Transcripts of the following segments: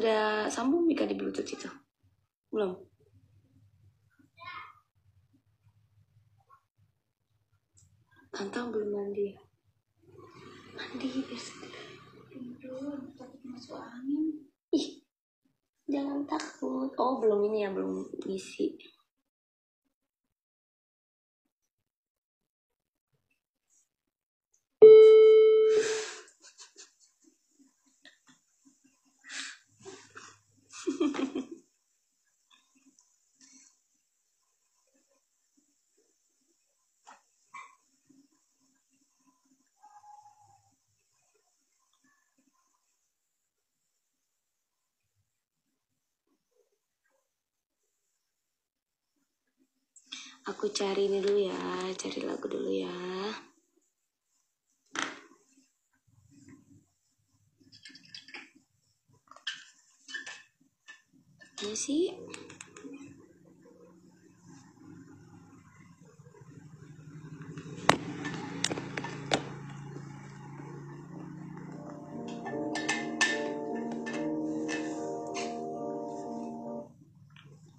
Sudah sambung Mika di Bluetooth itu? Belum? Antang belum mandi. Mandi biar tidur, takut masuk angin. Ih, jangan takut. Oh, belum ini ya, belum isi. Aku cari ini dulu ya, cari lagu dulu ya. Iya sih.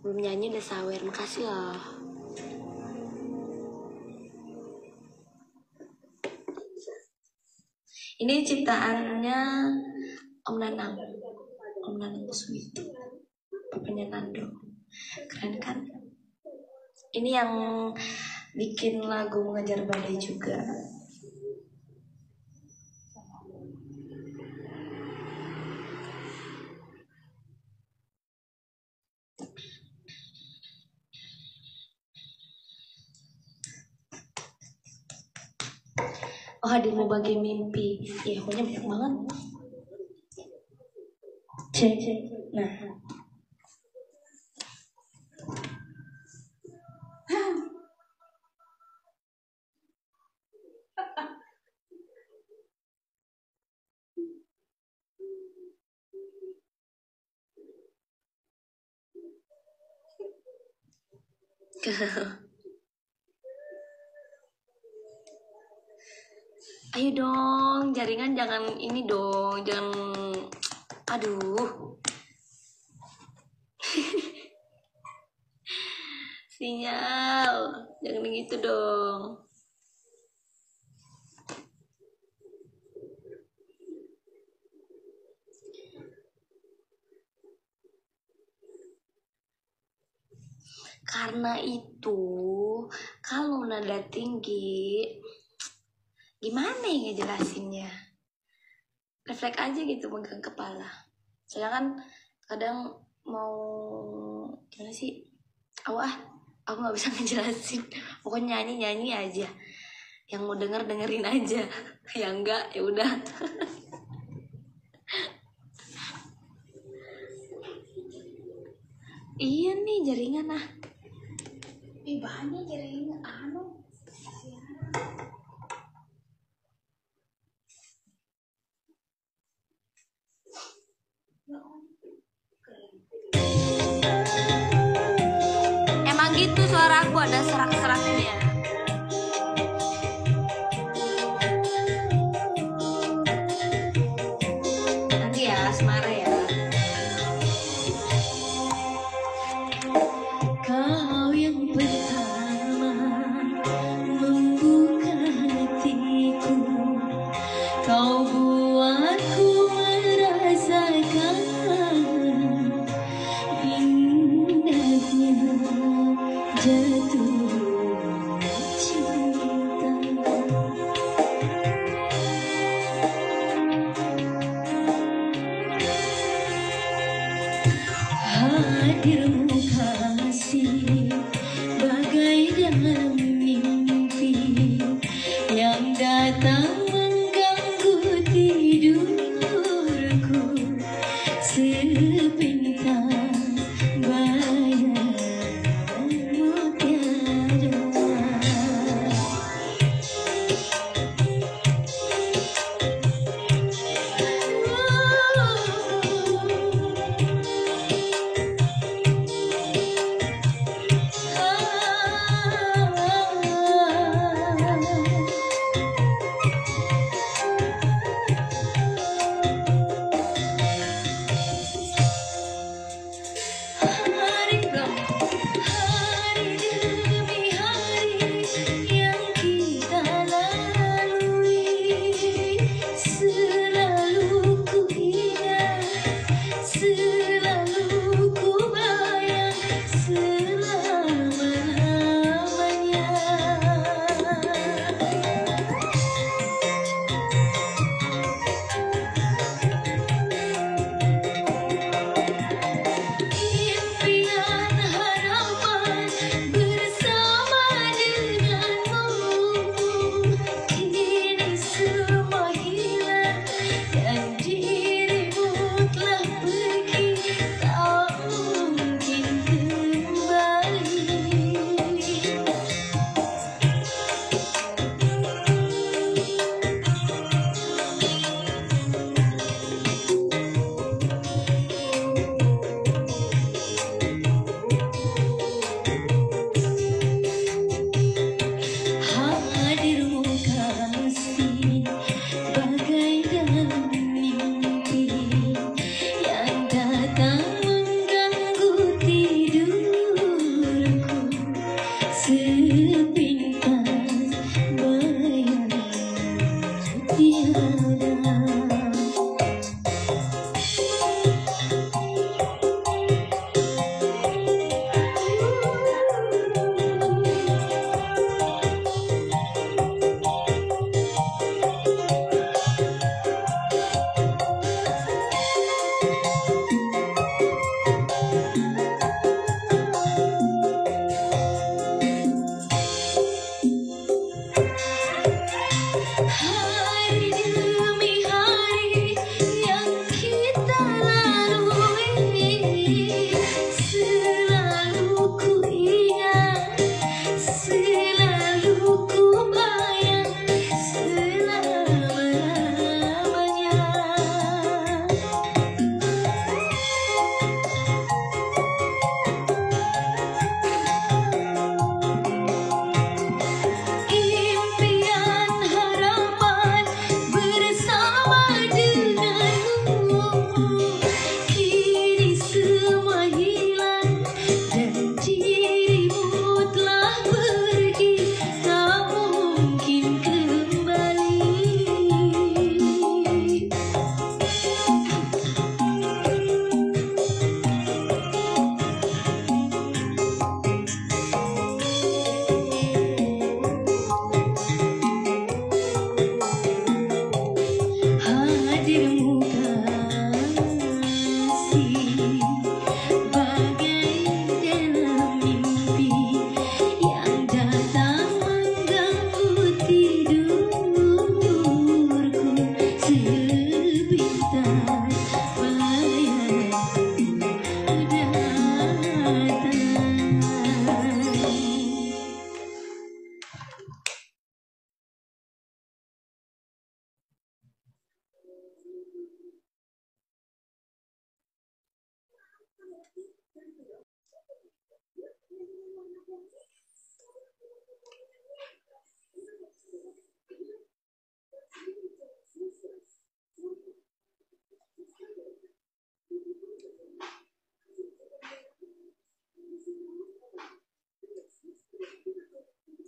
Belum nyanyi udah sawer, makasih loh. Ini ciptaannya Om Nanang Sweet, papanya Nando. Keren kan? Ini yang bikin lagu Mengejar Badai juga. Oh, hadirmu bagi mimpi. Ya, pokoknya banyak banget. Cek. Nah. Ayo dong, jaringan jangan ini dong, jangan, aduh. Sinyal, jangan gitu dong. Karena itu, kalau nada tinggi, gimana ya ngejelasinnya? Refleks aja gitu, megang kepala. Soalnya kan kadang mau gimana sih? Aku nggak bisa ngejelasin. Pokoknya nyanyi aja. Yang mau dengerin aja. Yang enggak ya udah. Iya nih jaringan ah. Banyak jaringan anu. Emang gitu suara aku ada serak-seraknya. Nanti ya Asmara ya. Kau yang pertama membuka hatiku, kau buatku merasakan indahnya jatuh cinta.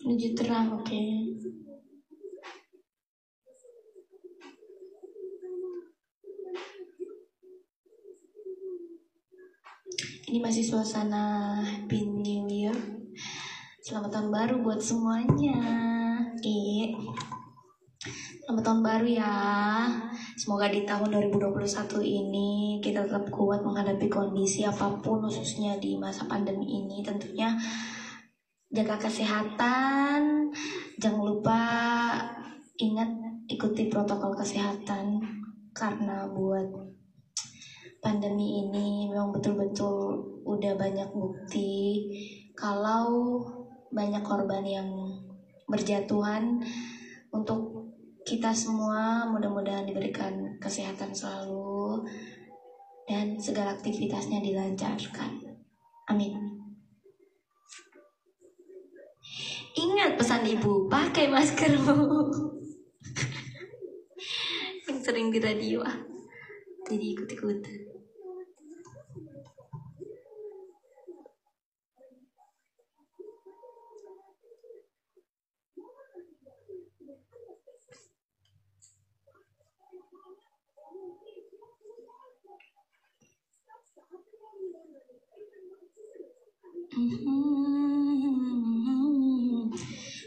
Menuju terang, oke. Ini masih suasana Happy New Year. Selamat tahun baru buat semuanya. Selamat tahun baru ya. Semoga di tahun 2021 ini kita tetap kuat menghadapi kondisi apapun, khususnya di masa pandemi ini. Tentunya jaga kesehatan. Jangan lupa ingat ikuti protokol kesehatan, karena buat pandemi ini memang betul-betul udah banyak bukti kalau banyak korban yang berjatuhan. Untuk kita semua mudah-mudahan diberikan kesehatan selalu dan segala aktivitasnya dilancarkan. Amin. Ingat pesan ibu, pakai maskermu. Yang sering di radio jadi ikut-ikutan.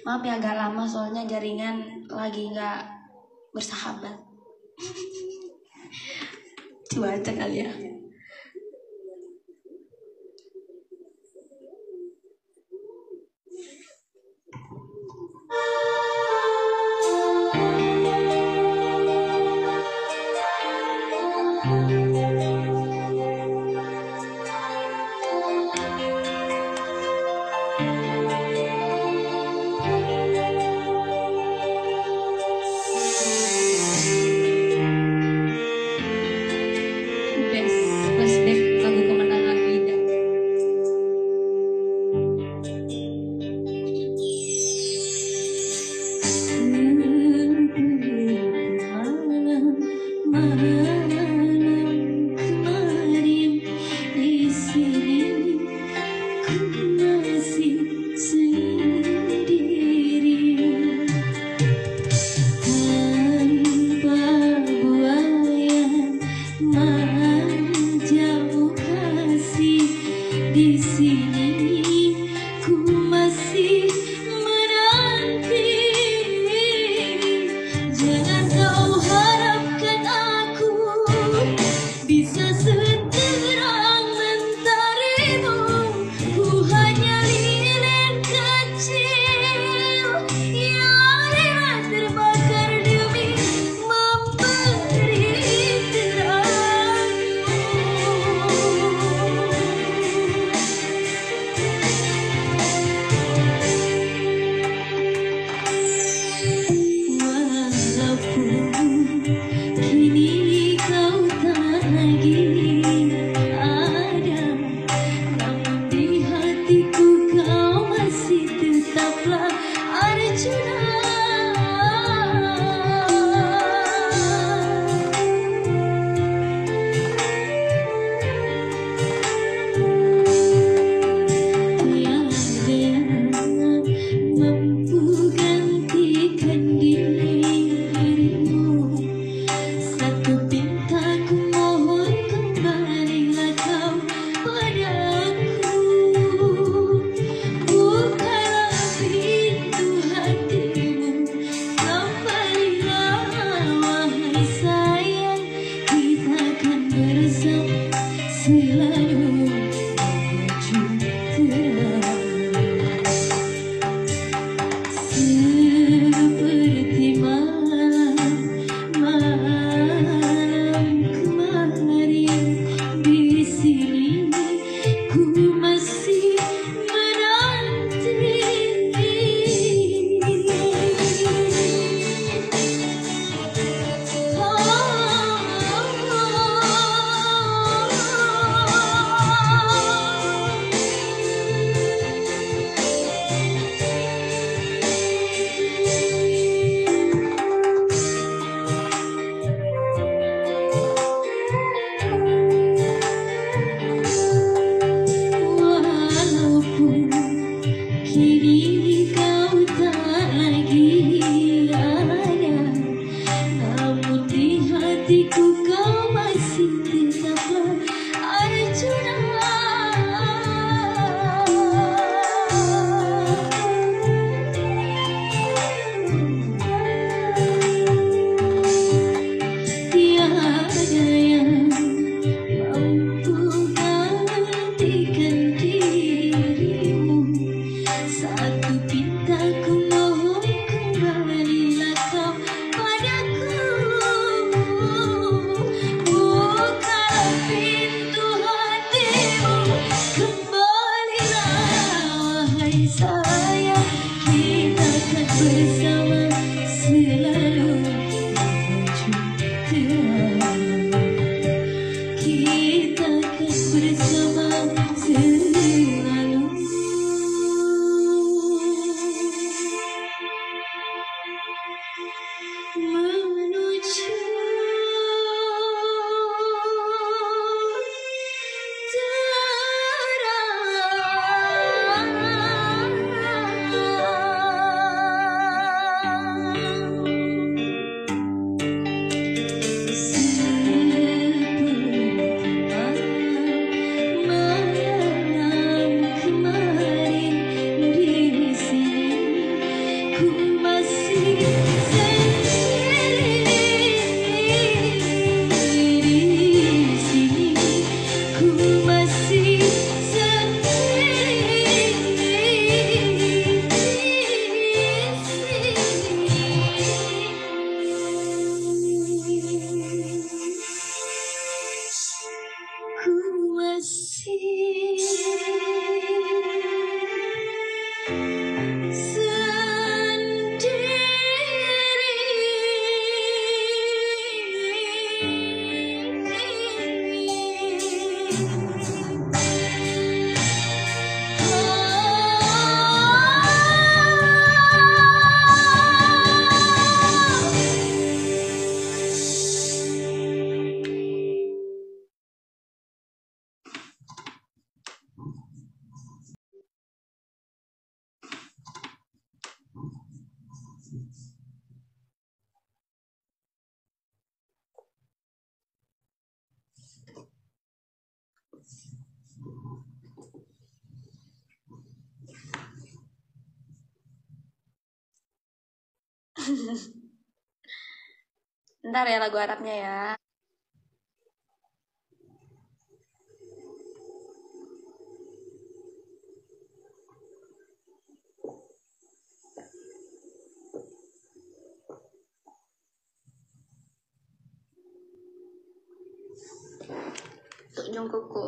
Maaf ya agak lama soalnya jaringan lagi nggak bersahabat. Cuaca kali ya. bersama selalu menuju terang. Kita akan bersama selalu menuju Ntar ya lagu Arabnya ya. Untuk Jungkookku.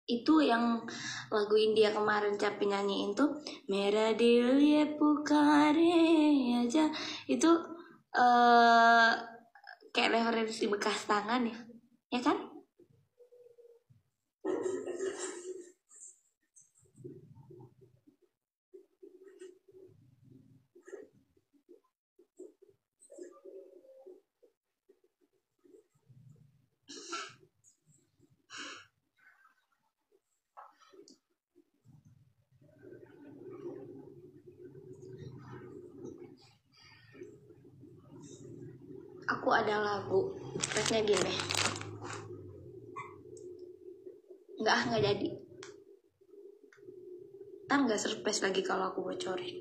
Itu yang lagu India kemarin Capi nyanyiin tuh Mera Dil Ye Pukare aja. Itu kayak referensi bekas tangan ya. Ya kan? Aku ada lagu tracknya gini. Nggak jadi. Ntar nggak surprise lagi kalau aku bocorin.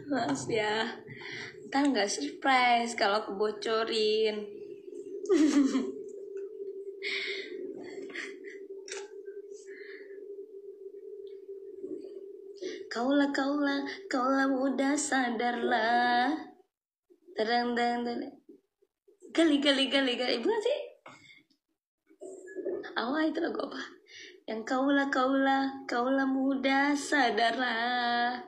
Maaf ya, ntar nggak surprise kalau aku bocorin. Kaulah muda sadarlah. Terang. Gali. Bukan sih? Awal itu lagu apa? Yang kaulah muda sadarlah.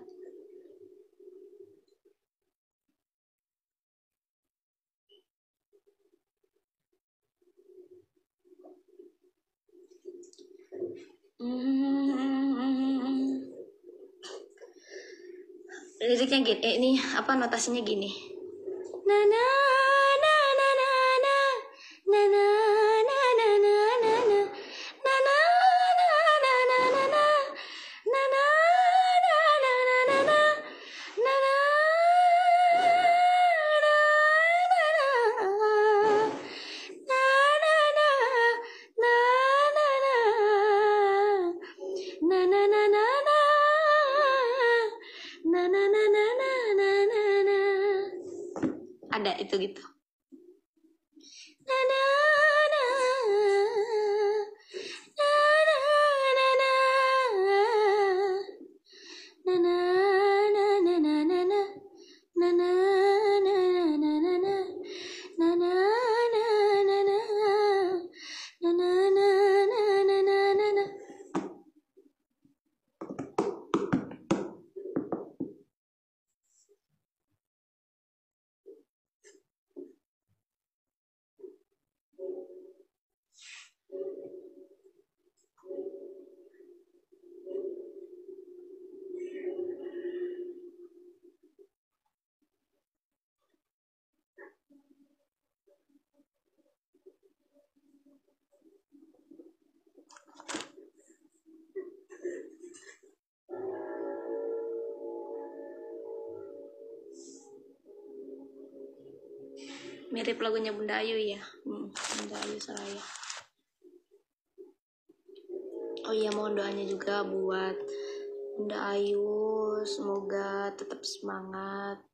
Liriknya gini, ini apa notasinya gini. Na na na na na na na na na na na na na na na na na na Ada itu gitu. Mirip lagunya Bunda Ayu ya. Bunda Ayu Seraya. Oh iya, mohon doanya juga buat Bunda Ayu, semoga tetap semangat.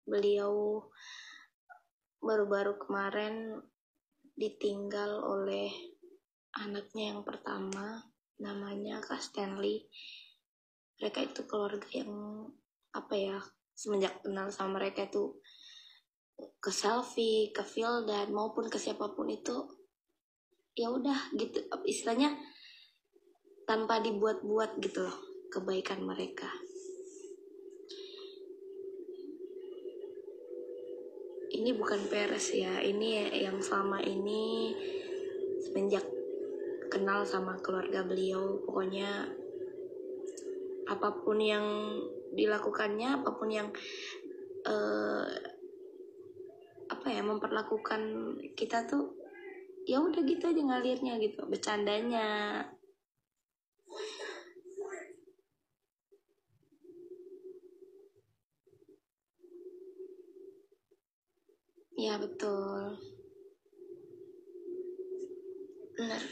Beliau baru-baru kemarin ditinggal oleh anaknya yang pertama, namanya Kak Stanley. Mereka itu keluarga yang semenjak kenal sama mereka itu ke Selfie, ke Vildan maupun ke siapapun itu ya udah gitu, istilahnya tanpa dibuat-buat gitu loh kebaikan mereka. Ini bukan peres ya, ini yang selama ini semenjak kenal sama keluarga beliau, pokoknya apapun yang dilakukannya, apapun yang memperlakukan kita tuh ya udah gitu aja ngalirnya gitu, bercandanya. Ya betul, benar.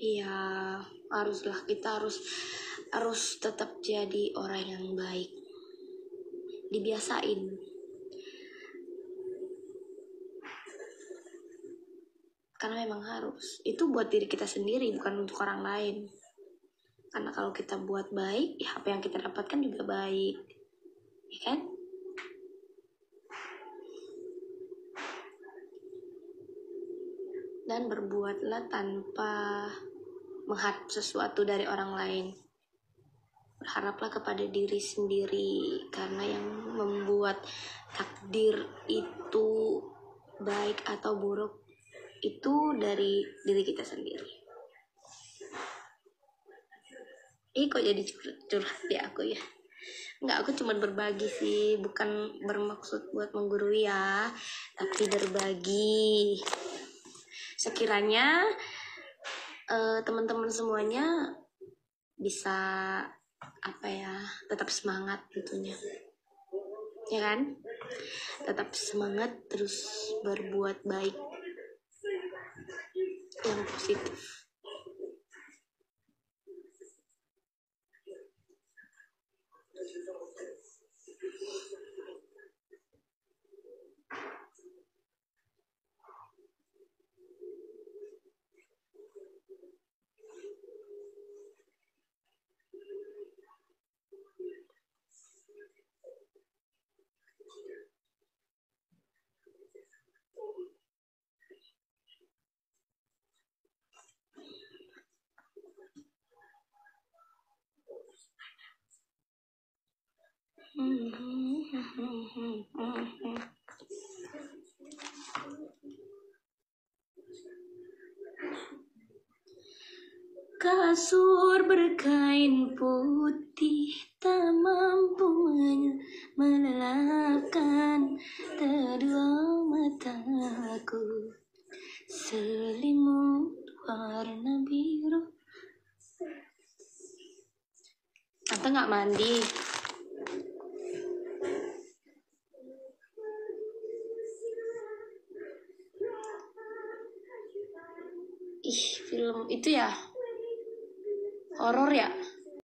Iya, haruslah, kita harus tetap jadi orang yang baik. Dibiasain. Karena memang harus. Itu buat diri kita sendiri, bukan untuk orang lain. Karena kalau kita buat baik, ya apa yang kita dapatkan juga baik. Ya kan? Dan berbuatlah tanpa mengharap sesuatu dari orang lain. Berharaplah kepada diri sendiri, karena yang membuat takdir itu baik atau buruk itu dari diri kita sendiri. Kok jadi curhat ya aku ya? Enggak, aku cuma berbagi sih, bukan bermaksud buat menggurui ya, tapi berbagi. Sekiranya teman-teman semuanya bisa tetap semangat tentunya, ya kan? Tetap semangat, terus berbuat baik yang positif. Kasur berkain putih tak mampu melelahkan kedua mataku, selimut warna biru. Tante nggak mandi? Ih, film itu ya horor ya.